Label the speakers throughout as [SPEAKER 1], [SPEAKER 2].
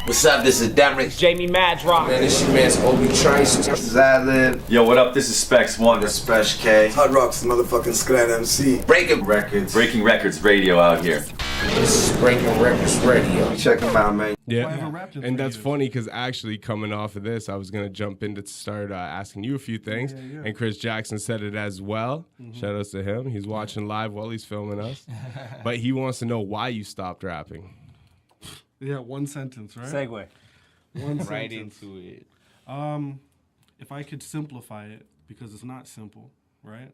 [SPEAKER 1] What's up? This is Derek.
[SPEAKER 2] Jamie Madrock.
[SPEAKER 3] Man, this your man's Obi Trice.
[SPEAKER 4] This is Ad-Lib.
[SPEAKER 5] Yo, what up? This is Specs One.
[SPEAKER 4] This is Special K.
[SPEAKER 6] Hot Rocks, motherfucking Scrat MC.
[SPEAKER 1] Breaking
[SPEAKER 5] Records Radio out here.
[SPEAKER 3] This is Breaking Records Radio.
[SPEAKER 4] Check them out, man.
[SPEAKER 7] Yeah, and that's funny because actually coming off of this, I was going to jump in to start asking you a few things, and Chris Jackson said it as well. Shout outs to him. He's watching live while he's filming us. But he wants to know why you stopped rapping.
[SPEAKER 8] Yeah, one sentence, right?
[SPEAKER 2] Segue.
[SPEAKER 8] One
[SPEAKER 2] right
[SPEAKER 8] sentence.
[SPEAKER 2] into it.
[SPEAKER 8] If I could simplify it, because it's not simple, right?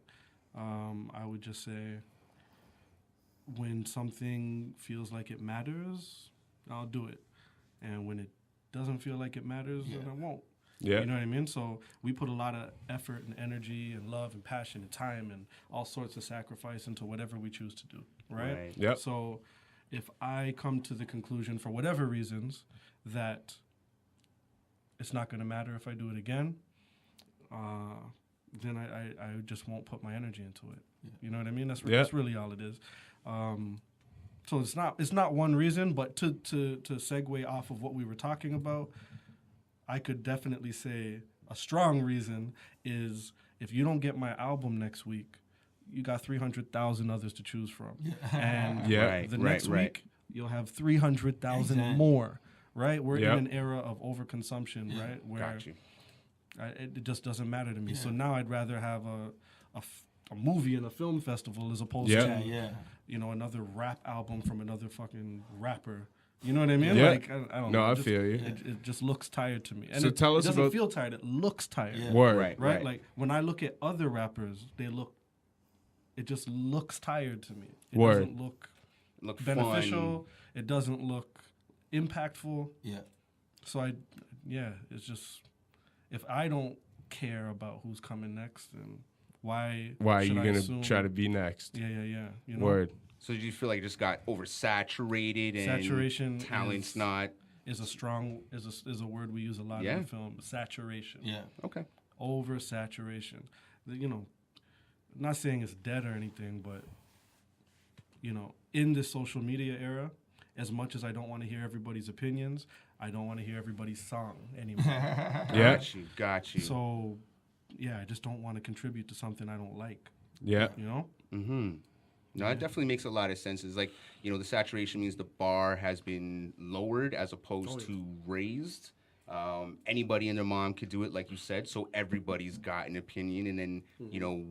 [SPEAKER 8] I would just say when something feels like it matters, I'll do it. And when it doesn't feel like it matters, then I won't.
[SPEAKER 7] Yeah.
[SPEAKER 8] You know what I mean? So we put a lot of effort and energy and love and passion and time and all sorts of sacrifice into whatever we choose to do, right?
[SPEAKER 7] Yep.
[SPEAKER 8] So if I come to the conclusion for whatever reasons that it's not going to matter if I do it again, then I just won't put my energy into it. You know what I mean? That's really all it is. So it's not one reason, but to segue off of what we were talking about, I could definitely say a strong reason is if you don't get my album next week, you got 300,000 others to choose from. And the next week, you'll have 300,000 more, right? We're in an era of overconsumption, right? Where it just doesn't matter to me. So now I'd rather have a movie and a film festival as opposed to, another rap album from another fucking rapper. You know what I mean?
[SPEAKER 7] Yeah.
[SPEAKER 8] Like, I don't know.
[SPEAKER 7] No, I feel you.
[SPEAKER 8] It just looks tired to me. And
[SPEAKER 7] So tell us
[SPEAKER 8] it doesn't
[SPEAKER 7] about...
[SPEAKER 8] feel tired. It looks tired.
[SPEAKER 7] Yeah. Word.
[SPEAKER 8] Right? Like, when I look at other rappers, it just looks tired to me. It doesn't look beneficial.
[SPEAKER 2] Fun.
[SPEAKER 8] It doesn't look impactful.
[SPEAKER 2] Yeah.
[SPEAKER 8] So it's just, if I don't care about who's coming next, then why
[SPEAKER 7] are
[SPEAKER 8] should
[SPEAKER 7] you
[SPEAKER 8] I
[SPEAKER 7] going
[SPEAKER 8] assume?
[SPEAKER 7] to try to be next?
[SPEAKER 8] Yeah. You know?
[SPEAKER 7] Word.
[SPEAKER 2] So do you feel like it just got oversaturated and
[SPEAKER 8] Saturation
[SPEAKER 2] talent's not...
[SPEAKER 8] is a word we use a lot in the film. Saturation.
[SPEAKER 2] Yeah. Okay.
[SPEAKER 8] Oversaturation. I'm not saying it's dead or anything, but in this social media era, as much as I don't want to hear everybody's opinions, I don't want to hear everybody's song anymore.
[SPEAKER 2] Got you.
[SPEAKER 8] So, I just don't want to contribute to something I don't like.
[SPEAKER 7] Yeah.
[SPEAKER 8] You know?
[SPEAKER 2] Mm-hmm. No, that definitely makes a lot of sense. It's like, the saturation means the bar has been lowered as opposed to raised. Anybody and their mom could do it, like you said, so everybody's got an opinion. And then,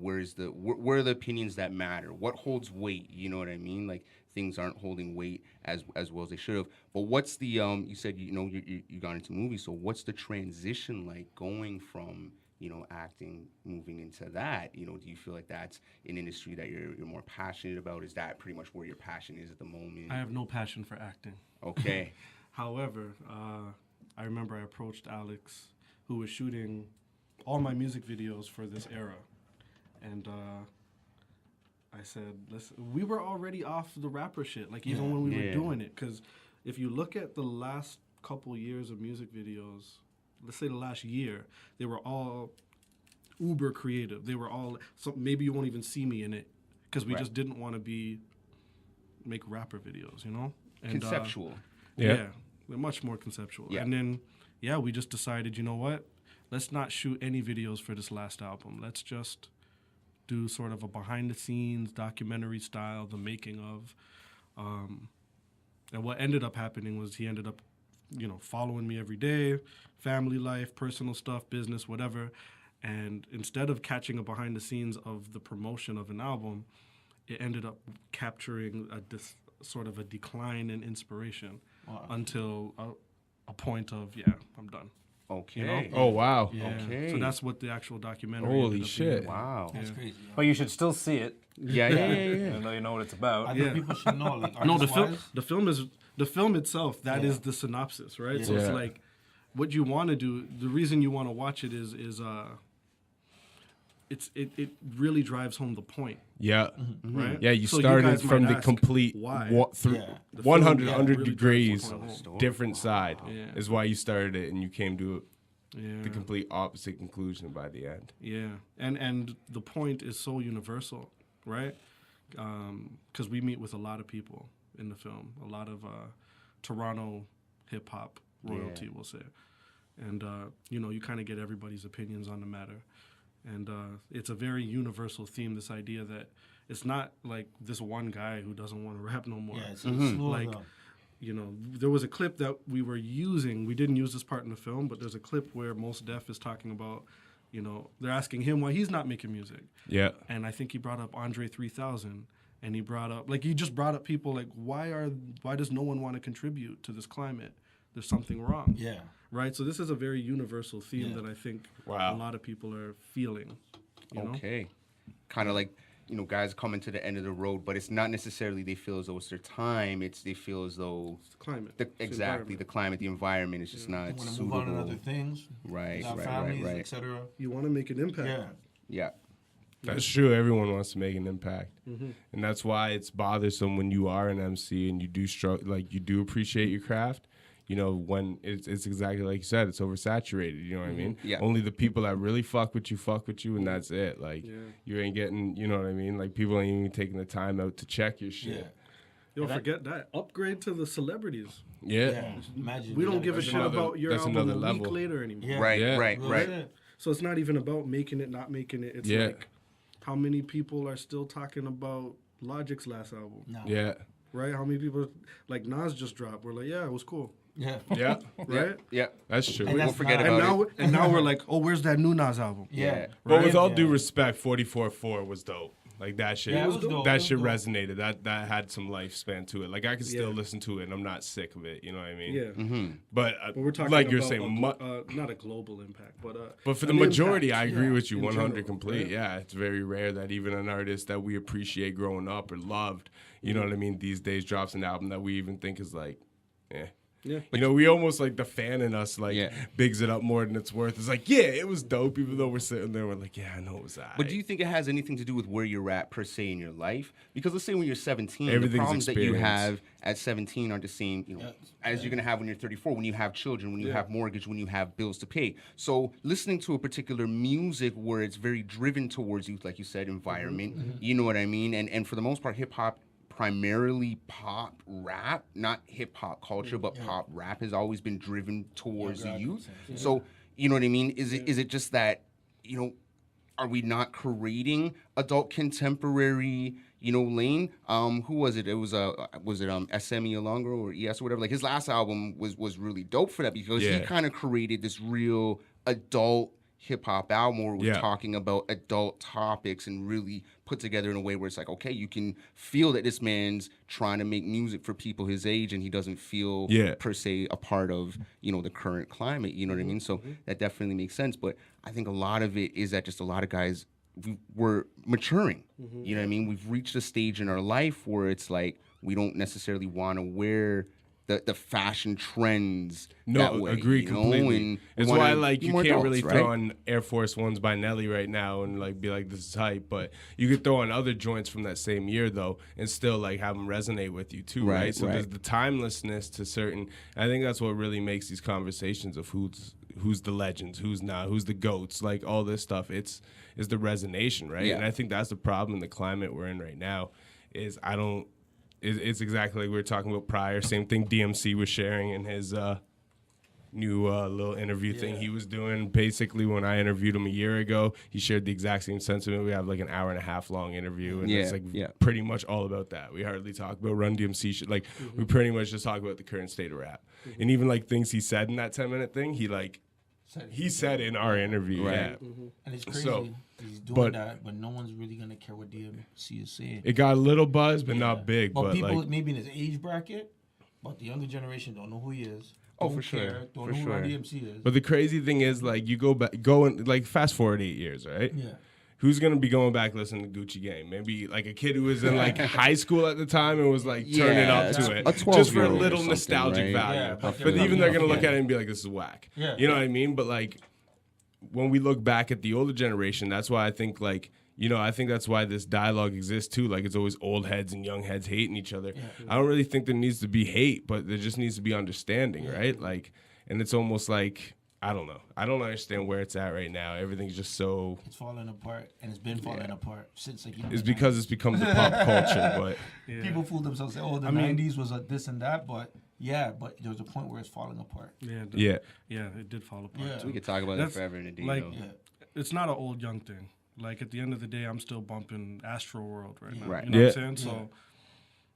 [SPEAKER 2] where are the opinions that matter? What holds weight? You know what I mean? Like, things aren't holding weight as well as they should have. But what's the, you said, you got into movies, so what's the transition like going from, acting, moving into that? Do you feel like that's an industry that you're more passionate about? Is that pretty much where your passion is at the moment?
[SPEAKER 8] I have no passion for acting.
[SPEAKER 2] Okay.
[SPEAKER 8] However, I remember I approached Alex, who was shooting all my music videos for this era. And I said, listen, we were already off the rapper shit, like even when we were doing it. Because if you look at the last couple years of music videos, let's say the last year, they were all uber creative. They were all, so maybe you won't even see me in it because we just didn't want to make rapper videos, And,
[SPEAKER 2] conceptual.
[SPEAKER 8] Yeah, they're much more conceptual. Yeah. And then, we just decided, you know what? Let's not shoot any videos for this last album. Let's just do sort of a behind-the-scenes documentary style, the making of. And what ended up happening was he ended up, following me every day, family life, personal stuff, business, whatever. And instead of catching a behind-the-scenes of the promotion of an album, it ended up capturing sort of a decline in inspiration until a point of, I'm done.
[SPEAKER 2] Okay.
[SPEAKER 7] Oh, wow.
[SPEAKER 8] Yeah.
[SPEAKER 2] Okay.
[SPEAKER 8] So that's what the actual documentary
[SPEAKER 7] Holy shit.
[SPEAKER 2] Wow.
[SPEAKER 8] That's
[SPEAKER 2] crazy.
[SPEAKER 9] But you should still see it.
[SPEAKER 2] Yeah.
[SPEAKER 9] Even though you know what it's about.
[SPEAKER 6] I think people should know. Like,
[SPEAKER 8] the film itself. That is the synopsis, right? So it's like what you want to do. The reason you want to watch it is it really drives home the point.
[SPEAKER 7] Yeah.
[SPEAKER 8] Right.
[SPEAKER 7] Yeah, you
[SPEAKER 8] So
[SPEAKER 7] started
[SPEAKER 8] guys
[SPEAKER 7] from
[SPEAKER 8] might
[SPEAKER 7] the
[SPEAKER 8] ask
[SPEAKER 7] complete
[SPEAKER 8] why.
[SPEAKER 7] 100
[SPEAKER 8] really
[SPEAKER 7] degrees
[SPEAKER 8] drives the point home.
[SPEAKER 7] different side
[SPEAKER 8] Yeah.
[SPEAKER 7] is why you started it, and you came to
[SPEAKER 8] Yeah.
[SPEAKER 7] the complete opposite conclusion by the end.
[SPEAKER 8] Yeah, and the point is so universal, right? Because we meet with a lot of people in the film, a lot of Toronto hip hop royalty, we'll say. And, you know, you kind of get everybody's opinions on the matter. And it's a very universal theme, this idea that it's not like this one guy who doesn't want to rap no more.
[SPEAKER 1] Yeah, it's a slew of
[SPEAKER 8] like,
[SPEAKER 1] them.
[SPEAKER 8] you know, there was a clip that we were using. We didn't use this part in the film, but there's a clip where Mos Def is talking about, you know, they're asking him why he's not making music.
[SPEAKER 7] Yeah.
[SPEAKER 8] And I think he brought up Andre 3000, and he brought up, like, he just brought up people like, why does no one want to contribute to this climate? There's something wrong.
[SPEAKER 1] Yeah.
[SPEAKER 8] Right? So this is a very universal theme
[SPEAKER 1] Yeah.
[SPEAKER 8] that I think
[SPEAKER 7] Wow.
[SPEAKER 8] a lot of people are feeling. You know?
[SPEAKER 2] Okay. Kind of like, you know, guys coming to the end of the road, but it's not necessarily they feel as though it's their time. It's they feel as though
[SPEAKER 8] It's the climate.
[SPEAKER 2] exactly the climate, the environment is just not
[SPEAKER 1] Want to move
[SPEAKER 2] suitable.
[SPEAKER 1] on to other things.
[SPEAKER 2] Right,
[SPEAKER 1] with our
[SPEAKER 2] right,
[SPEAKER 1] families,
[SPEAKER 2] right.
[SPEAKER 1] etc.
[SPEAKER 8] You want to make an impact.
[SPEAKER 1] Yeah.
[SPEAKER 2] Yeah.
[SPEAKER 7] That's true. Everyone wants to make an impact, and that's why it's bothersome when you are an MC and you do like you do appreciate your craft. You know, when it's exactly like you said, it's oversaturated. You know what I mean?
[SPEAKER 2] Yeah.
[SPEAKER 7] Only the people that really fuck with you, and that's it. Like you ain't getting, you know what I mean? Like people ain't even taking the time out to check your shit.
[SPEAKER 8] Yo, forget that. Upgrade to the celebrities.
[SPEAKER 7] Yeah.
[SPEAKER 1] Imagine.
[SPEAKER 8] We don't give a
[SPEAKER 7] That's
[SPEAKER 8] shit
[SPEAKER 7] another-
[SPEAKER 8] about your
[SPEAKER 7] that's
[SPEAKER 8] album
[SPEAKER 7] another
[SPEAKER 8] a week
[SPEAKER 7] level.
[SPEAKER 8] later anymore.
[SPEAKER 1] Yeah.
[SPEAKER 2] Right,
[SPEAKER 7] Yeah.
[SPEAKER 2] right,
[SPEAKER 1] Well,
[SPEAKER 2] right.
[SPEAKER 1] yeah.
[SPEAKER 8] So it's not even about making it, not making it. It's
[SPEAKER 7] Yeah.
[SPEAKER 8] like how many people are still talking about Logic's last album,
[SPEAKER 1] No.
[SPEAKER 7] Yeah.
[SPEAKER 8] right? How many people, like Nas just dropped, we're like, yeah, it was cool,
[SPEAKER 1] Yeah.
[SPEAKER 7] Yeah.
[SPEAKER 8] right?
[SPEAKER 2] Yeah.
[SPEAKER 7] That's true.
[SPEAKER 1] And
[SPEAKER 2] We
[SPEAKER 1] that's
[SPEAKER 2] won't forget
[SPEAKER 1] not-
[SPEAKER 2] about it.
[SPEAKER 8] And now we're like, oh, where's that new Nas album?
[SPEAKER 1] Yeah.
[SPEAKER 7] But with all
[SPEAKER 1] Yeah.
[SPEAKER 7] due respect, 44.4 was dope. Like that shit,
[SPEAKER 1] Yeah, it was dope. It
[SPEAKER 7] that
[SPEAKER 1] was
[SPEAKER 7] shit
[SPEAKER 1] dope.
[SPEAKER 7] resonated. That had some lifespan to it. Like I could still listen to it, and I'm not sick of it. You know what I mean?
[SPEAKER 8] Yeah.
[SPEAKER 7] But,
[SPEAKER 8] But we're talking
[SPEAKER 7] like
[SPEAKER 8] about
[SPEAKER 7] you're saying,
[SPEAKER 8] not a global impact, but
[SPEAKER 7] but for the
[SPEAKER 8] an
[SPEAKER 7] majority,
[SPEAKER 8] impact,
[SPEAKER 7] I agree with you
[SPEAKER 8] in
[SPEAKER 7] 100
[SPEAKER 8] general,
[SPEAKER 7] complete.
[SPEAKER 8] right?
[SPEAKER 7] Yeah, it's very rare that even an artist that we appreciate growing up or loved, you know what I mean, these days drops an album that we even think is like, eh.
[SPEAKER 8] Yeah.
[SPEAKER 7] You know, we almost like the fan in us like
[SPEAKER 2] Yeah.
[SPEAKER 7] bigs it up more than it's worth. It's like, yeah, it was dope, even though we're sitting there, we're like, yeah, I know it was that.
[SPEAKER 2] But do you think it has anything to do with where you're at per se in your life? Because let's say when you're 17,
[SPEAKER 7] Everything's
[SPEAKER 2] the problems that you
[SPEAKER 7] experience.
[SPEAKER 2] have at 17 aren't the same, you know, as you're gonna have when you're 34, when you have children, when you have mortgage, when you have bills to pay. So listening to a particular music where it's very driven towards youth, like you said, environment, you know what I mean? And for the most part, hip hop, primarily pop rap, not hip hop culture, but pop rap has always been driven towards the youth. So, you know what I mean? Is it just that, you know, are we not creating adult contemporary, you know, lane? Who was it? It was SME Alongro or ES or whatever. Like his last album was really dope for that because he
[SPEAKER 7] Yeah.
[SPEAKER 2] kind of created this real adult hip hop album where we're
[SPEAKER 7] Yeah.
[SPEAKER 2] talking about adult topics and really put together in a way where it's like, okay, you can feel that this man's trying to make music for people his age and he doesn't feel
[SPEAKER 7] Yeah.
[SPEAKER 2] per se a part of, you know, the current climate, you know what I mean? So that definitely makes sense. But I think a lot of it is that just a lot of guys, we're maturing, you know what I mean? We've reached a stage in our life where it's like, we don't necessarily want to wear the fashion trends that
[SPEAKER 7] No,
[SPEAKER 2] way,
[SPEAKER 7] agree
[SPEAKER 2] you know?
[SPEAKER 7] completely.
[SPEAKER 2] And we
[SPEAKER 7] It's
[SPEAKER 2] wanna
[SPEAKER 7] why like
[SPEAKER 2] be
[SPEAKER 7] you
[SPEAKER 2] more
[SPEAKER 7] can't
[SPEAKER 2] adults,
[SPEAKER 7] really
[SPEAKER 2] right?
[SPEAKER 7] throw on Air Force Ones by Nelly right now and like be like this is hype, but you could throw on other joints from that same year though and still like have them resonate with you too, right?
[SPEAKER 2] Right,
[SPEAKER 7] So there's
[SPEAKER 2] right.
[SPEAKER 7] the timelessness to certain. I think that's what really makes these conversations of who's the legends, who's not, who's the goats, like all this stuff. It's the resonation, right?
[SPEAKER 2] Yeah.
[SPEAKER 7] And I think that's the problem in the climate we're in right now. Is it's exactly like we were talking about prior. Same thing DMC was sharing in his new little interview thing he was doing. Basically, when I interviewed him a year ago, he shared the exact same sentiment. We have like an hour and a half long interview, and it's like pretty much all about that. We hardly talk about Run DMC shit. Like we pretty much just talk about the current state of rap, and even like things he said in that 10-minute thing, he said in our interview,
[SPEAKER 2] Right.
[SPEAKER 1] And it's crazy.
[SPEAKER 7] So,
[SPEAKER 1] He's doing
[SPEAKER 7] but-
[SPEAKER 1] that, but no one's really gonna care what DMC is saying.
[SPEAKER 7] It got a little buzz, but not big.
[SPEAKER 1] But
[SPEAKER 7] But
[SPEAKER 1] people
[SPEAKER 7] like,
[SPEAKER 1] maybe in his age bracket, but the younger generation don't know who he is.
[SPEAKER 2] Oh,
[SPEAKER 1] don't
[SPEAKER 2] for sure.
[SPEAKER 1] care, Don't
[SPEAKER 2] For
[SPEAKER 1] know who
[SPEAKER 2] sure.
[SPEAKER 1] DMC is.
[SPEAKER 7] but the crazy thing is, like, you go and like fast forward 8 years, right?
[SPEAKER 1] Yeah.
[SPEAKER 7] Who's gonna be going back listening to Gucci Gang? Maybe like a kid who was in like high school at the time and was like turning
[SPEAKER 2] Yeah,
[SPEAKER 7] up to
[SPEAKER 2] a
[SPEAKER 7] it,
[SPEAKER 2] 12-year-old
[SPEAKER 7] just for a
[SPEAKER 2] or
[SPEAKER 7] little
[SPEAKER 2] something,
[SPEAKER 7] nostalgic
[SPEAKER 2] right?
[SPEAKER 7] value.
[SPEAKER 1] Yeah, but
[SPEAKER 7] but even they're gonna look
[SPEAKER 1] yeah.
[SPEAKER 7] at it and be like, "This is whack."
[SPEAKER 1] Yeah.
[SPEAKER 7] You know what I mean? But like, when we look back at the older generation, that's why I think like. You know, I think that's why this dialogue exists too. Like, it's always old heads and young heads hating each other. I don't really think there needs to be hate, but there just needs to be understanding, right? Like, and it's almost like, I don't know. I don't understand where it's at right now. Everything's just so.
[SPEAKER 1] It's falling apart, and it's been falling apart since like.
[SPEAKER 7] It's because it's become the pop culture, but
[SPEAKER 1] people fooled themselves. Say, "Oh, the '90s was a this and that," but Yeah, but there was a point where it's falling apart.
[SPEAKER 8] Yeah, it did fall apart.
[SPEAKER 1] Yeah.
[SPEAKER 8] too.
[SPEAKER 2] We could talk about that forever and a day.
[SPEAKER 8] Like,
[SPEAKER 2] though.
[SPEAKER 8] it's not an old young thing. Like at the end of the day, I'm still bumping Astro World right now.
[SPEAKER 2] Right.
[SPEAKER 8] You know what I'm saying? So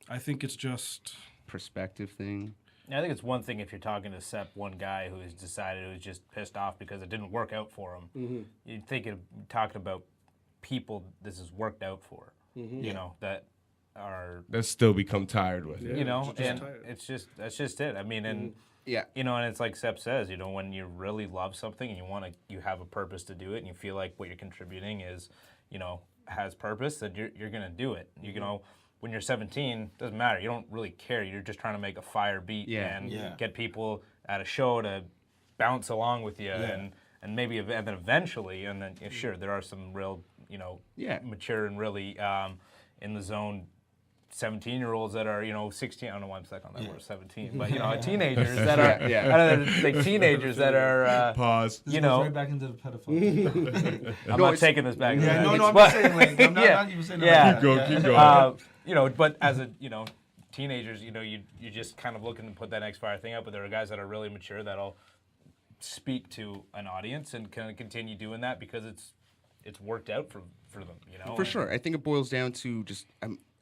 [SPEAKER 8] I think it's just
[SPEAKER 2] Perspective thing.
[SPEAKER 9] I think it's one thing if you're talking to one guy who's decided who's just pissed off because it didn't work out for him. You'd think of talking about people this has worked out for, you know, that
[SPEAKER 7] still become tired with it.
[SPEAKER 9] you know,
[SPEAKER 8] just
[SPEAKER 9] and
[SPEAKER 8] tired.
[SPEAKER 9] that's just it. I mean, and
[SPEAKER 2] Yeah.
[SPEAKER 9] you know, and it's like Sep says, you know, when you really love something and you have a purpose to do it, and you feel like what you're contributing is, you know, has purpose, then you're gonna do it. You know, when you're 17, doesn't matter. You don't really care. You're just trying to make a fire beat and get people at a show to bounce along with you, and maybe and then eventually, and then sure, there are some real, you know, mature and really in the zone 17-year-olds that are, you know, 16. I don't know why I'm stuck on that word 17, but you know, teenagers that are like teenagers that are
[SPEAKER 7] Pause.
[SPEAKER 1] This
[SPEAKER 9] you
[SPEAKER 1] goes
[SPEAKER 9] know,
[SPEAKER 1] right back into the pedophile.
[SPEAKER 9] I'm not taking this back.
[SPEAKER 1] Yeah, no, I'm just saying, like, I'm not even saying that.
[SPEAKER 7] Keep going.
[SPEAKER 9] You know, but as a, you know, teenagers, you know, you just kind of looking to put that next fire thing up, but there are guys that are really mature that'll speak to an audience and kind of continue doing that because it's worked out for them, you know.
[SPEAKER 2] For sure. I think it boils down to just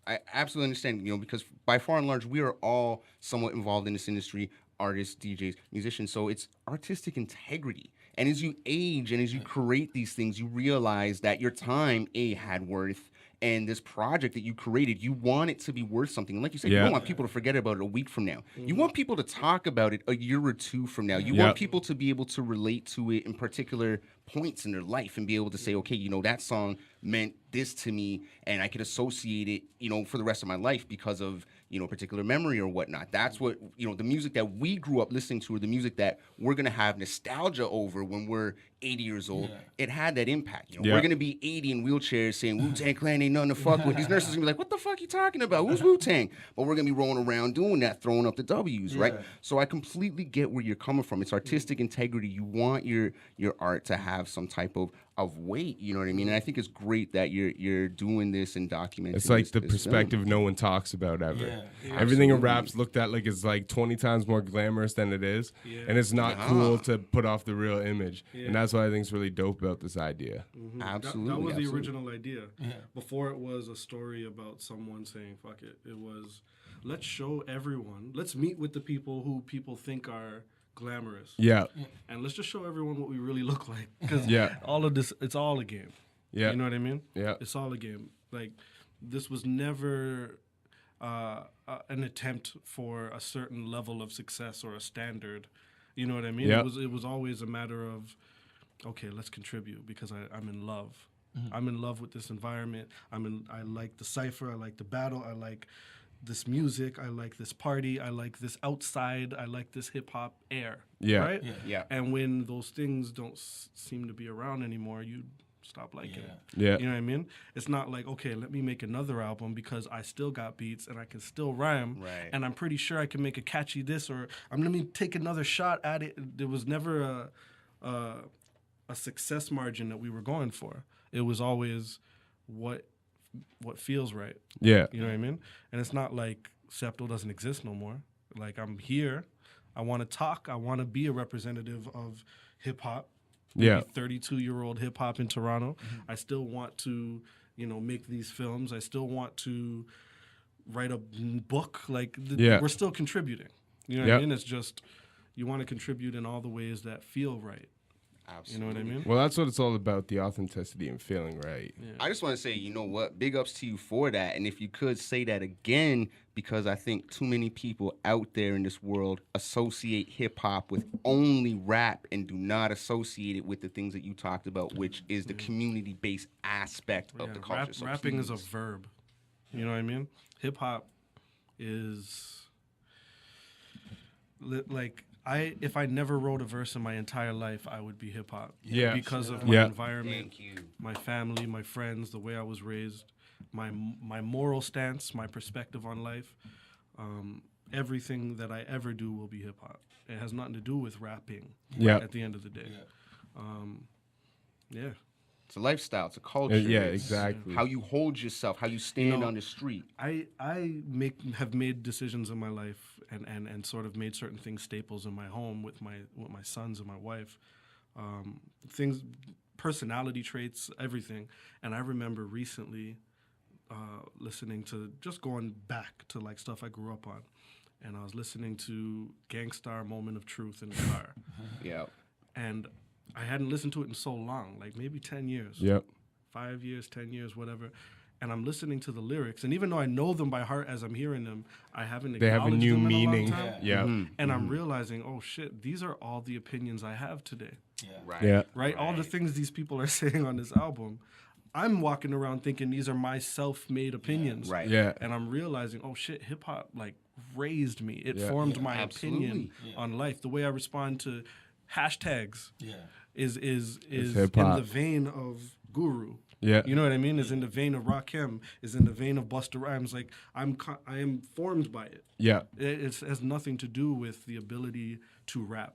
[SPEAKER 2] I absolutely understand, you know, because by far and large, we are all somewhat involved in this industry, artists, DJs, musicians. So it's artistic integrity. And as you age and as you create these things, you realize that your time, had worth. And this project that you created, you want it to be worth something. And like you said, you don't want people to forget about it a week from now. You want people to talk about it a year or two from now. You want people to be able to relate to it in particular points in their life and be able to say, okay, you know, that song meant this to me and I could associate it, you know, for the rest of my life because of, you know, a particular memory or whatnot. That's what, you know, the music that we grew up listening to or the music that we're going to have nostalgia over when we're 80 years old. It had that impact. You know, we're going to be 80 in wheelchairs saying Wu-Tang Clan ain't nothing to fuck with. These nurses are going to be like, what the fuck you talking about? Who's Wu-Tang? But we're going to be rolling around doing that, throwing up the W's, right? So I completely get where you're coming from. It's artistic integrity. You want your art to have some type of weight, you know what I mean? And I think it's great that you're doing this and documenting.
[SPEAKER 7] It's like
[SPEAKER 2] this,
[SPEAKER 7] the
[SPEAKER 2] this
[SPEAKER 7] perspective
[SPEAKER 2] film.
[SPEAKER 7] no one talks about ever.
[SPEAKER 1] Yeah.
[SPEAKER 7] Everything in rap's looked at like it's like 20 times more glamorous than it is, and it's not cool to put off the real image. And that's what I think is really dope about this idea.
[SPEAKER 2] Absolutely.
[SPEAKER 8] That was the
[SPEAKER 2] absolutely.
[SPEAKER 8] original idea. Before it was a story about someone saying, fuck it. It was, let's show everyone, let's meet with the people who people think are glamorous.
[SPEAKER 7] Yeah.
[SPEAKER 8] And let's just show everyone what we really look like. Because all of this, it's all a game.
[SPEAKER 7] Yeah.
[SPEAKER 8] You know what I mean?
[SPEAKER 7] Yeah.
[SPEAKER 8] It's all a game. Like, this was never an attempt for a certain level of success or a standard. You know what I mean?
[SPEAKER 7] Yeah.
[SPEAKER 8] It was always a matter of, okay, let's contribute because I'm in love. I'm in love with this environment. I like the cypher. I like the battle. I like this music. I like this party. I like this outside. I like this hip hop air.
[SPEAKER 7] Yeah.
[SPEAKER 8] Right?
[SPEAKER 2] Yeah.
[SPEAKER 8] And when those things don't seem to be around anymore, you stop liking it.
[SPEAKER 7] Yeah.
[SPEAKER 8] You know what I mean? It's not like, okay, let me make another album because I still got beats and I can still rhyme.
[SPEAKER 2] Right.
[SPEAKER 8] And I'm pretty sure I can make a catchy this, or let me take another shot at it. There was never a success margin that we were going for. It was always what feels right.
[SPEAKER 7] Yeah.
[SPEAKER 8] You know what I mean? And it's not like SepTo doesn't exist no more. Like, I'm here. I want to talk. I want to be a representative of hip hop.
[SPEAKER 7] Yeah.
[SPEAKER 8] 32-year-old hip hop in Toronto. I still want to, you know, make these films. I still want to write a book. Like, we're still contributing. You know what I mean? It's just, you want to contribute in all the ways that feel right.
[SPEAKER 2] Absolutely.
[SPEAKER 8] You know what I mean?
[SPEAKER 7] Well, that's what it's all about, the authenticity and feeling right.
[SPEAKER 8] Yeah.
[SPEAKER 2] I just want to say, you know what? Big ups to you for that. And if you could say that again, because I think too many people out there in this world associate hip hop with only rap and do not associate it with the things that you talked about, which is the community-based aspect of the culture. So
[SPEAKER 8] rapping is a
[SPEAKER 2] please.
[SPEAKER 8] verb. You know what I mean? Hip hop is like, if I never wrote a verse in my entire life, I would be hip hop.
[SPEAKER 7] Yeah.
[SPEAKER 8] Because of my environment,
[SPEAKER 2] Thank you.
[SPEAKER 8] my family, my friends, the way I was raised, my moral stance, my perspective on life. Everything that I ever do will be hip hop. It has nothing to do with rapping.
[SPEAKER 7] Yeah.
[SPEAKER 8] At the end of the day. Yeah.
[SPEAKER 2] It's a lifestyle. It's a culture.
[SPEAKER 7] Yeah,
[SPEAKER 2] it's
[SPEAKER 7] exactly.
[SPEAKER 2] how you hold yourself, how you stand on the street.
[SPEAKER 8] I have made decisions in my life and sort of made certain things staples in my home with my sons and my wife. Things, personality traits, everything. And I remember recently listening to, just going back to like stuff I grew up on. And I was listening to Gangstar Moment of Truth in the car.
[SPEAKER 2] Yeah.
[SPEAKER 8] And I hadn't listened to it in so long, like maybe 10 years.
[SPEAKER 7] Yep.
[SPEAKER 8] 5 years, 10 years, whatever. And I'm listening to the lyrics. And even though I know them by heart as I'm hearing them, I haven't
[SPEAKER 7] They have a
[SPEAKER 8] acknowledged
[SPEAKER 7] new
[SPEAKER 8] them in a long
[SPEAKER 7] meaning.
[SPEAKER 8] time.
[SPEAKER 7] Yeah.
[SPEAKER 8] And I'm realizing, oh shit, these are all the opinions I have today.
[SPEAKER 2] Right.
[SPEAKER 7] Yeah.
[SPEAKER 8] Right? All the things these people are saying on this album, I'm walking around thinking these are my self-made opinions.
[SPEAKER 2] Right.
[SPEAKER 7] Yeah.
[SPEAKER 8] And I'm realizing, oh shit, hip hop like raised me. It
[SPEAKER 7] Yeah.
[SPEAKER 8] formed my
[SPEAKER 2] Absolutely.
[SPEAKER 8] opinion on life. The way I respond to hashtags is in
[SPEAKER 7] hip-hop.
[SPEAKER 8] the vein of Guru.
[SPEAKER 7] Yeah.
[SPEAKER 8] You know what I mean? Is in the vein of Rakim, is in the vein of Busta Rhymes. Like I am formed by it.
[SPEAKER 7] Yeah.
[SPEAKER 8] It has nothing to do with the ability to rap.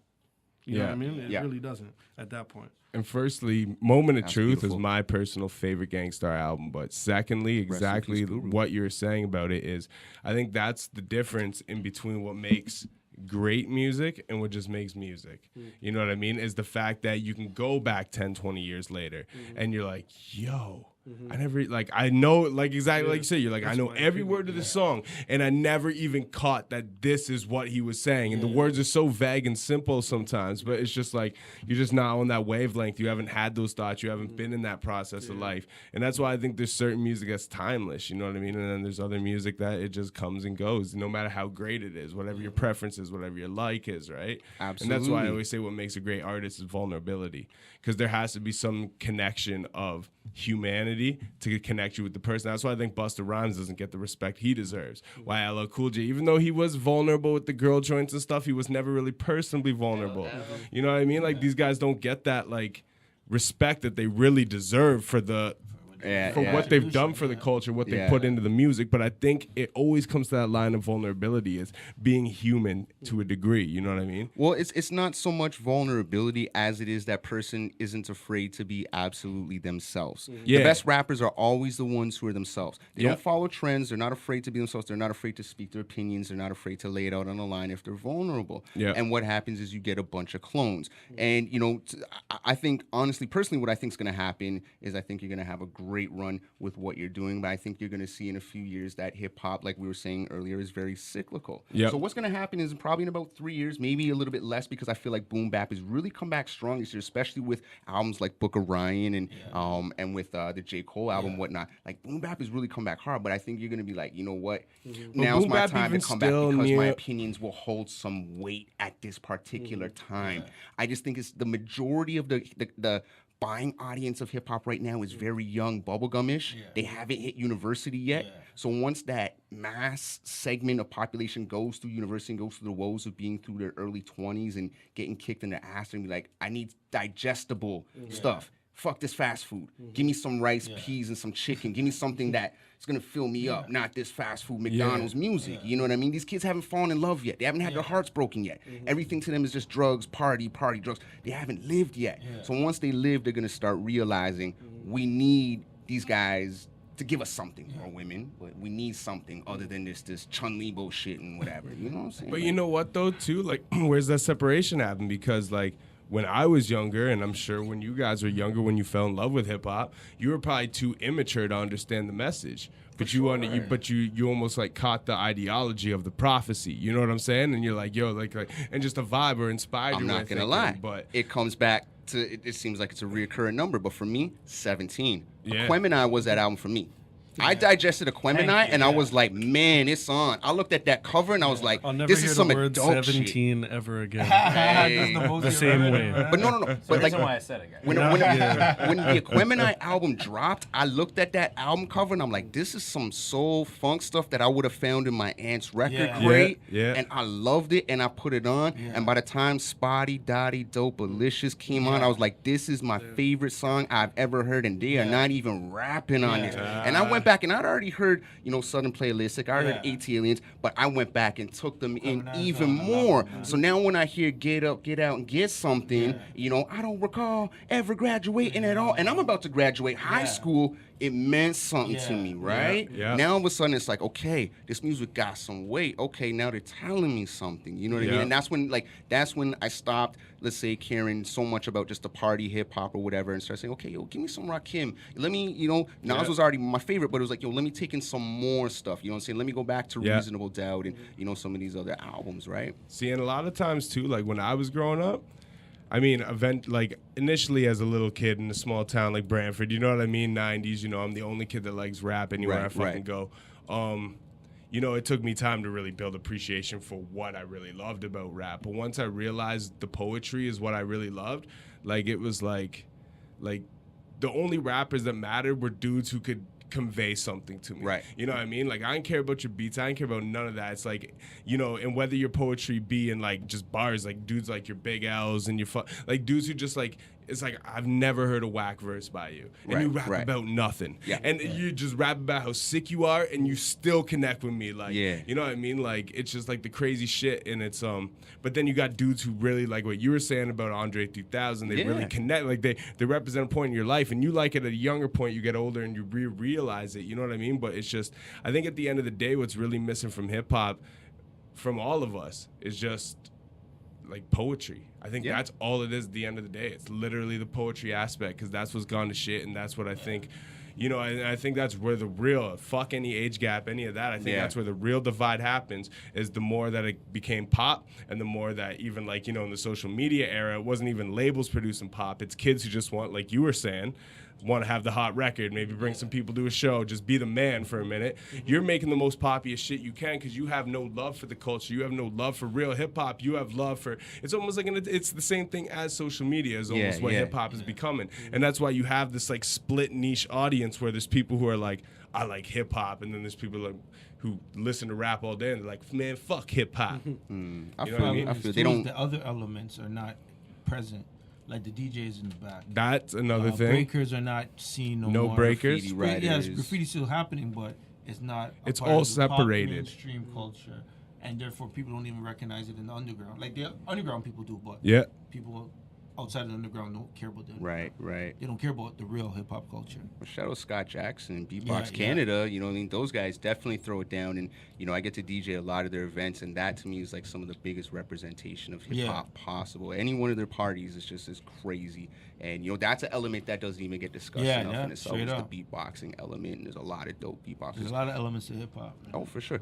[SPEAKER 8] You know
[SPEAKER 7] Yeah.
[SPEAKER 8] what I mean? It
[SPEAKER 2] Yeah.
[SPEAKER 8] really doesn't at that point.
[SPEAKER 7] And firstly, Moment of
[SPEAKER 2] That's
[SPEAKER 7] Truth
[SPEAKER 2] beautiful.
[SPEAKER 7] is my personal favorite Gangstar album. But secondly, exactly
[SPEAKER 2] peace, Guru.
[SPEAKER 7] what you're saying about it is, I think that's the difference in between what makes great music and what just makes music. You know what I mean? Is the fact that you can go back 10, 20 years later and you're like, yo, I never, like, I know, like, exactly like you said, you're like, I know every word of the song, and I never even caught that this is what he was saying. And the words are so vague and simple sometimes, but it's just like, you're just not on that wavelength. You haven't had those thoughts. You haven't been in that process of life. And that's why I think there's certain music that's timeless, you know what I mean? And then there's other music that it just comes and goes, no matter how great it is, whatever your preference is, whatever your like is, right?
[SPEAKER 2] Absolutely.
[SPEAKER 7] And that's why I always say what makes a great artist is vulnerability, because there has to be some connection of humanity to connect you with the person. That's why I think Busta Rhymes doesn't get the respect he deserves. Why LL Cool J, even though he was vulnerable with the girl joints and stuff, he was never really personally vulnerable. You know what I mean? Like, these guys don't get that, like, respect that they really deserve for the what they've done for the culture, what they put into the music. But I think it always comes to that line of vulnerability, is being human to a degree. You know what I mean?
[SPEAKER 2] Well, it's not so much vulnerability as it is that person isn't afraid to be absolutely themselves.
[SPEAKER 7] Yeah.
[SPEAKER 2] The best rappers are always the ones who are themselves. They
[SPEAKER 7] Yep.
[SPEAKER 2] don't follow trends. They're not afraid to be themselves. They're not afraid to speak their opinions. They're not afraid to lay it out on the line if they're vulnerable.
[SPEAKER 7] Yeah.
[SPEAKER 2] And what happens is you get a bunch of clones. And, you know, I think, honestly, personally, what I think is going to happen is I think you're going to have a great run with what you're doing, but I think you're going to see in a few years that hip hop, like we were saying earlier, is very cyclical.
[SPEAKER 7] Yep.
[SPEAKER 2] So what's going to happen is probably in about 3 years, maybe a little bit less, because I feel like boom bap has really come back strong this year, especially with albums like Book of Ryan and with the J. Cole album, whatnot. Like boom bap has really come back hard, but I think you're going to be like, you know what? Now's
[SPEAKER 7] boom
[SPEAKER 2] my
[SPEAKER 7] bap
[SPEAKER 2] time to
[SPEAKER 7] even
[SPEAKER 2] come back
[SPEAKER 7] still
[SPEAKER 2] because my
[SPEAKER 7] near-
[SPEAKER 2] opinions will hold some weight at this particular time. I just think it's the majority of the buying audience of hip hop right now is very young, bubblegum-ish. They haven't hit university yet. So once that mass segment of population goes through university and goes through the woes of being through their early 20s and getting kicked in the ass and be like, I need digestible stuff. Fuck this fast food. Give me some rice, peas, and some chicken. Give me something that is gonna fill me up, not this fast food McDonald's music. You know what I mean? These kids haven't fallen in love yet. They haven't had their hearts broken yet. Everything to them is just drugs, party, drugs. They haven't lived yet. So once they live, they're gonna start realizing we need these guys to give us something, or women, but we need something other than this Chun-Li bullshit and whatever. You know what I'm saying?
[SPEAKER 7] But you know what, though, too? Like, where's that separation happen? Because, like, when I was younger, and I'm sure when you guys were younger, when you fell in love with hip hop, you were probably too immature to understand the message. But you almost like caught the ideology of the prophecy. You know what I'm saying? And you're like, yo, like, and just a vibe or inspired you.
[SPEAKER 2] I'm not gonna lie, but it comes back to it seems like it's a reoccurring number. But for me, 17.
[SPEAKER 7] Yeah.
[SPEAKER 2] Aquemini was that album for me. I digested Aquemini and I was like, man, it's on. I looked at that cover and I was like,
[SPEAKER 8] I'll never
[SPEAKER 2] this
[SPEAKER 8] hear
[SPEAKER 2] is
[SPEAKER 8] the
[SPEAKER 2] some
[SPEAKER 8] word
[SPEAKER 2] adult
[SPEAKER 8] 17
[SPEAKER 2] shit.
[SPEAKER 8] ever again.
[SPEAKER 2] Hey.
[SPEAKER 8] The same way.
[SPEAKER 2] But no.
[SPEAKER 9] That's
[SPEAKER 2] But
[SPEAKER 9] the
[SPEAKER 2] like
[SPEAKER 9] reason why I said it, guys.
[SPEAKER 2] when the Aquemini album dropped, I looked at that album cover and I'm like, this is some soul funk stuff that I would have found in my aunt's record crate.
[SPEAKER 7] Yeah.
[SPEAKER 2] And I loved it and I put it on. And by the time Spotty, Dotty, Dopalicious came on, I was like, this is my favorite song I've ever heard. And they are not even rapping on this. And I went back and I'd already heard, you know, Southern Playalistic. I heard
[SPEAKER 1] Yeah.
[SPEAKER 2] AT-Aliens, but I went back and took them in
[SPEAKER 1] Harmonize
[SPEAKER 2] even
[SPEAKER 1] on, I love
[SPEAKER 2] more.
[SPEAKER 1] it, man.
[SPEAKER 2] So now when I hear Get Up, Get Out, and Get Something,
[SPEAKER 1] Yeah.
[SPEAKER 2] you know, I don't recall ever graduating at all. And I'm about to graduate high school. It meant something to
[SPEAKER 1] Yeah.
[SPEAKER 2] me, right?
[SPEAKER 7] Yeah.
[SPEAKER 2] Now all of a sudden it's like, okay, this music got some weight. Okay, now they're telling me something. You know what I mean?
[SPEAKER 7] Yeah.
[SPEAKER 2] And that's when I stopped, let's say, caring so much about just the party hip hop or whatever, and started saying, okay, yo, give me some Rakim. Let me, you know, Nas
[SPEAKER 7] Yeah.
[SPEAKER 2] was already my favorite, but it was like, yo, let me take in some more stuff. You know what I'm saying? Let me go back to
[SPEAKER 7] Yeah.
[SPEAKER 2] Reasonable Doubt and, you know, some of these other albums, right?
[SPEAKER 7] See, and a lot of times too, like when I was growing up, I mean, initially as a little kid in a small town like Brantford, you know what I mean? 90s, you know, I'm the only kid that likes rap anywhere
[SPEAKER 2] Right,
[SPEAKER 7] I fucking
[SPEAKER 2] right.
[SPEAKER 7] go. You know, it took me time to really build appreciation for what I really loved about rap. But once I realized the poetry is what I really loved, like it was like the only rappers that mattered were dudes who could convey something to me.
[SPEAKER 2] Right.
[SPEAKER 7] You know what I mean? Like, I don't care about your beats. I don't care about none of that. It's like, you know, and whether your poetry be in like just bars, like dudes like your Big L's and your like dudes who just like, it's like, I've never heard a whack verse by you. And you rap about nothing.
[SPEAKER 2] Yeah.
[SPEAKER 7] And you just rap about how sick you are and you still connect with me. Like,
[SPEAKER 2] Yeah.
[SPEAKER 7] you know what I mean? Like, it's just like the crazy shit. And it's, but then you got dudes who really like what you were saying about Andre 3000. They really
[SPEAKER 2] Yeah.
[SPEAKER 7] connect. Like, they represent a point in your life and you like it at a younger point. You get older and you realize it. You know what I mean? But it's just, I think at the end of the day, what's really missing from hip hop, from all of us, is just like poetry. I think that's all it is at the end of the day. It's literally the poetry aspect, because that's what's gone to shit, and that's what I think, you know, and I think that's where the real, fuck any age gap, any of that, I think that's where the real divide happens, is the more that it became pop, and the more that even like, you know, in the social media era, it wasn't even labels producing pop, it's kids who just want, like you were saying, want to have the hot record, maybe bring some people to a show, just be the man for a minute. You're making the most poppiest shit you can because you have no love for the culture. You have no love for real hip hop. You have love for, it's almost like, it's the same thing as social media is almost what hip hop is becoming. And that's why you have this like split niche audience where there's people who are like, I like hip hop, and then there's people like who listen to rap all day and they're like, man, fuck hip hop.
[SPEAKER 2] I
[SPEAKER 7] You know
[SPEAKER 2] feel,
[SPEAKER 7] what I mean?
[SPEAKER 2] I feel
[SPEAKER 1] Too
[SPEAKER 2] they
[SPEAKER 1] is
[SPEAKER 2] don't.
[SPEAKER 1] The other elements are not present, like the DJs in the back.
[SPEAKER 7] That's another thing.
[SPEAKER 1] Breakers are not seen no
[SPEAKER 7] No
[SPEAKER 1] more.
[SPEAKER 7] breakers.
[SPEAKER 2] Graffiti
[SPEAKER 1] Yes,
[SPEAKER 2] writers.
[SPEAKER 1] graffiti's still happening, but it's not.
[SPEAKER 7] It's
[SPEAKER 1] part
[SPEAKER 7] all
[SPEAKER 1] of the pop
[SPEAKER 7] separated.
[SPEAKER 1] mainstream culture, and therefore people don't even recognize it in the underground. Like the underground people do, but
[SPEAKER 7] Yeah.
[SPEAKER 1] people outside of the underground don't care about that.
[SPEAKER 2] Right, right.
[SPEAKER 1] They don't care about the real hip hop culture.
[SPEAKER 2] Well, shout out Scott Jackson, Beatbox
[SPEAKER 1] Yeah,
[SPEAKER 2] Canada. You know what I mean? Those guys definitely throw it down. And, you know, I get to DJ a lot of their events, and that to me is like some of the biggest representation of hip hop possible. Any one of their parties is just as crazy. And, you know, that's an element that doesn't even get discussed enough in itself.
[SPEAKER 1] straight
[SPEAKER 2] Is
[SPEAKER 1] up.
[SPEAKER 2] the beatboxing element. And there's a lot of dope beatboxers.
[SPEAKER 1] There's a lot of elements to hip hop.
[SPEAKER 2] Oh, for sure.